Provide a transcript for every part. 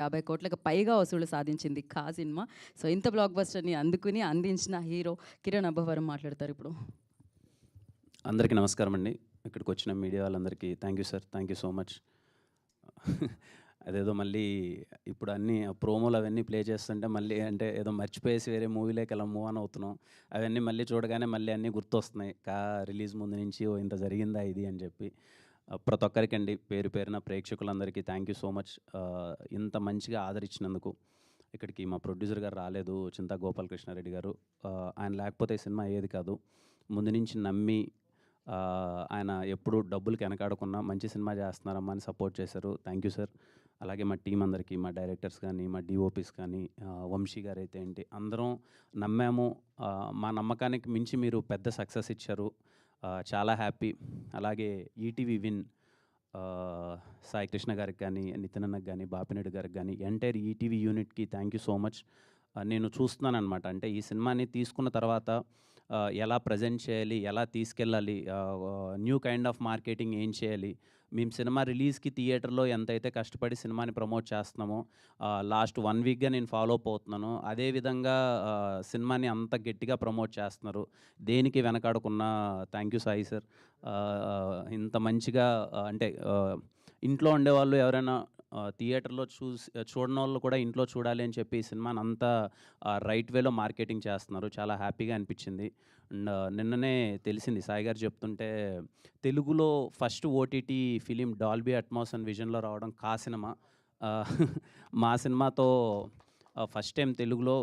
50 కోట్లకు పైగా వసూళ్లు సాధించింది 'ఖా' సినిమా. సో ఇంత బ్లాక్ బస్టర్ని అందుకుని అందించిన హీరో కిరణ్ అబ్బవరం మాట్లాడతారు ఇప్పుడు. అందరికీ నమస్కారం అండి. ఇక్కడికి వచ్చిన మీడియా వాళ్ళందరికీ thank you sir, thank you so much. అదేదో మళ్ళీ ఇప్పుడు అన్నీ ప్రోమోలు అవన్నీ ప్లే చేస్తుంటే మళ్ళీ అంటే ఏదో మర్చిపోయేసి వేరే మూవీలోకి అలా మూవ్ ఆన్ అవుతున్నాం. అవన్నీ మళ్ళీ చూడగానే మళ్ళీ అన్నీ గుర్తొస్తున్నాయి. రిలీజ్ ముందు నుంచి ఓ ఇంత జరిగిందా ఇది అని చెప్పి. ప్రతి ఒక్కరికండి పేరు పేరున ప్రేక్షకులందరికీ థ్యాంక్ యూ సో మచ్. ఇంత మంచిగా ఆదరించినందుకు. ఇక్కడికి మా ప్రొడ్యూసర్ గారు రాలేదు, చింతా గోపాలకృష్ణారెడ్డి గారు. ఆయన లేకపోతే ఈ సినిమా అయ్యేది కాదు. ముందు నుంచి నమ్మి ఆయన ఎప్పుడు డబ్బులకి వెనకాడకుండా మంచి సినిమా చేస్తున్నారమ్మా అని సపోర్ట్ చేశారు. Thank you sir. అలాగే మా టీం అందరికీ, మా డైరెక్టర్స్ కానీ, మా డిఓపీస్ కానీ, వంశీ గారు అయితే ఏంటి, అందరం నమ్మాము. మా నమ్మకానికి మించి మీరు పెద్ద సక్సెస్ ఇచ్చారు. చాలా హ్యాపీ. అలాగే ఈటీవీ విన్ సాయి కృష్ణ గారికి కానీ, నితిన్ అన్నకి కానీ, బాపినేడు గారికి కానీ, ఎంటైర్ ఈటీవీ యూనిట్కి థ్యాంక్ యూ సో మచ్. నేను చూస్తున్నాను అనమాట. అంటే ఈ సినిమాని తీసుకున్న తర్వాత ఎలా ప్రజెంట్ చేయాలి, ఎలా తీసుకెళ్ళాలి, న్యూ కైండ్ ఆఫ్ మార్కెటింగ్ ఏం చేయాలి. మేము సినిమా రిలీజ్కి థియేటర్లో ఎంతైతే కష్టపడి సినిమాని ప్రమోట్ చేస్తున్నామో లాస్ట్ 1 వీక్గా నేను ఫాలో అప్ అవుతున్నాను. అదేవిధంగా సినిమాని అంత గట్టిగా ప్రమోట్ చేస్తున్నారు. దేనికి వెనకాడకున్నా థ్యాంక్ యూ సాయి సార్. ఇంత మంచిగా అంటే ఇంట్లో ఉండేవాళ్ళు ఎవరైనా థియేటర్లో చూడని వాళ్ళు కూడా ఇంట్లో చూడాలి అని చెప్పి ఈ సినిమాని అంతా రైట్ వేలో మార్కెటింగ్ చేస్తున్నారు. చాలా హ్యాపీగా అనిపించింది. అండ్ నిన్ననే తెలిసింది సాయి గారు చెప్తుంటే, తెలుగులో first OTT film Dolby Atmos and విజన్లో రావడం 'ఖా' సినిమా. మా సినిమాతో ఫస్ట్ టైం తెలుగులో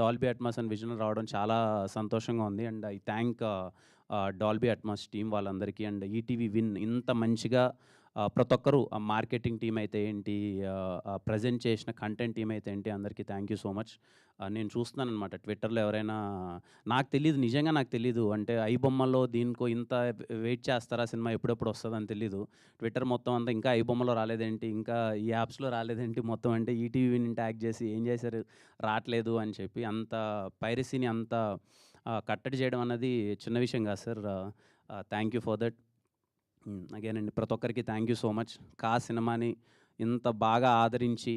డాల్బీ అట్మాస్ అండ్ విజన్లో రావడం చాలా సంతోషంగా ఉంది. And I thank Dolby Atmos team వాళ్ళందరికీ. అండ్ ఈటీవీ విన్ ఇంత మంచిగా ప్రతి ఒక్కరు మార్కెటింగ్ టీం అయితే ఏంటి, ప్రజెంట్ చేసిన కంటెంట్ టీం అయితే ఏంటి, అందరికీ థ్యాంక్ యూ సో మచ్. నేను చూస్తున్నాను అనమాట ట్విట్టర్లో ఎవరైనా, నాకు తెలీదు, నిజంగా నాకు తెలీదు. అంటే ఐబొమ్మలో దీనికో ఇంత వెయిట్ చేస్తారా, సినిమా ఎప్పుడెప్పుడు వస్తుందని తెలీదు. ట్విట్టర్ మొత్తం అంతా ఇంకా ఐబొమ్మలో రాలేదేంటి, ఇంకా ఈ యాప్స్లో రాలేదేంటి మొత్తం, అంటే ఈటీవీని ట్యాగ్ చేసి ఏం చేశారు రావట్లేదు అని చెప్పి అంత పైరసీని అంత కట్టడి చేయడం అన్నది చిన్న విషయం కాదు sir. Thank you for that. Again అండి, ప్రతి ఒక్కరికి థ్యాంక్ యూ సో మచ్. 'ఖా' సినిమాని ఇంత బాగా ఆదరించి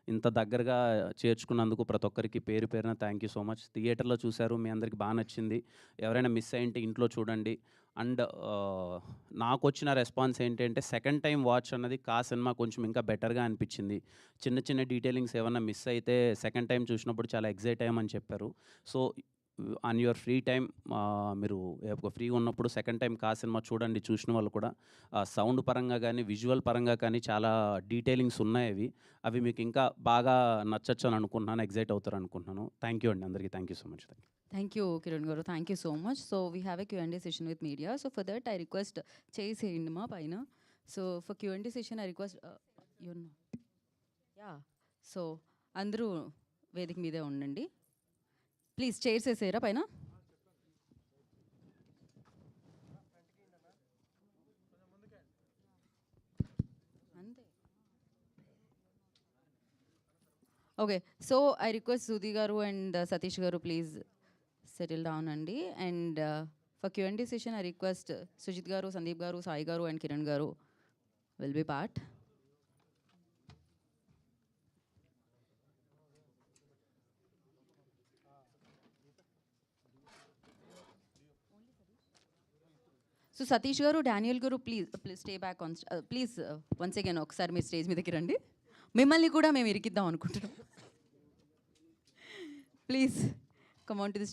ఇంత దగ్గరగా చేర్చుకున్నందుకు ప్రతి ఒక్కరికి పేరు పేరున థ్యాంక్ యూ సో మచ్. థియేటర్లో చూశారు, మీ అందరికి బాగా నచ్చింది. ఎవరైనా మిస్ అయ్యింటే ఇంట్లో చూడండి. అండ్ నాకు వచ్చిన రెస్పాన్స్ ఏంటంటే, సెకండ్ టైం వాచ్ అన్నది 'ఖా' సినిమా కొంచెం ఇంకా బెటర్గా అనిపించింది. చిన్న చిన్న డీటెయిలింగ్స్ ఏమన్నా మిస్ అయితే సెకండ్ టైం చూసినప్పుడు చాలా ఎగ్జైట్ అయ్యామని చెప్పారు. So on your free time మీరు ఫ్రీగా ఉన్నప్పుడు సెకండ్ టైం 'ఖా' సినిమా చూడండి. చూసిన వాళ్ళు కూడా సౌండ్ పరంగా కానీ, విజువల్ పరంగా కానీ చాలా డీటెయిలింగ్స్ ఉన్నాయి. అవి మీకు ఇంకా బాగా నచ్చచ్చు అని అనుకుంటున్నాను, ఎగ్జైట్ అవుతారు అనుకుంటున్నాను. థ్యాంక్ యూ అండి, అందరికీ thank you so much. Thank you Kiran గారు, thank you so much. So we have a Q&A session with media. So for that I request చేసేయండి మా పైన. So for Q&A session I request so అందరూ వేదిక మీదే ఉండండి ప్లీజ్. చైర్స్ వేసేయరా పైన. అంతే. Okay, so I request Sudhi garu and Satish garu please settle down అండి. And for Q&A session I request Sujith garu, Sandeep గారు, సాయి గారు అండ్ కిరణ్ గారు will be part. So Satish గారు, డానియల్ గారు please please stay back on, please once again ఒకసారి మీరు స్టేజ్ మీదకి రండి. మిమ్మల్ని కూడా మేము ఇరికిద్దాం అనుకుంటున్నాం. Please come on to this.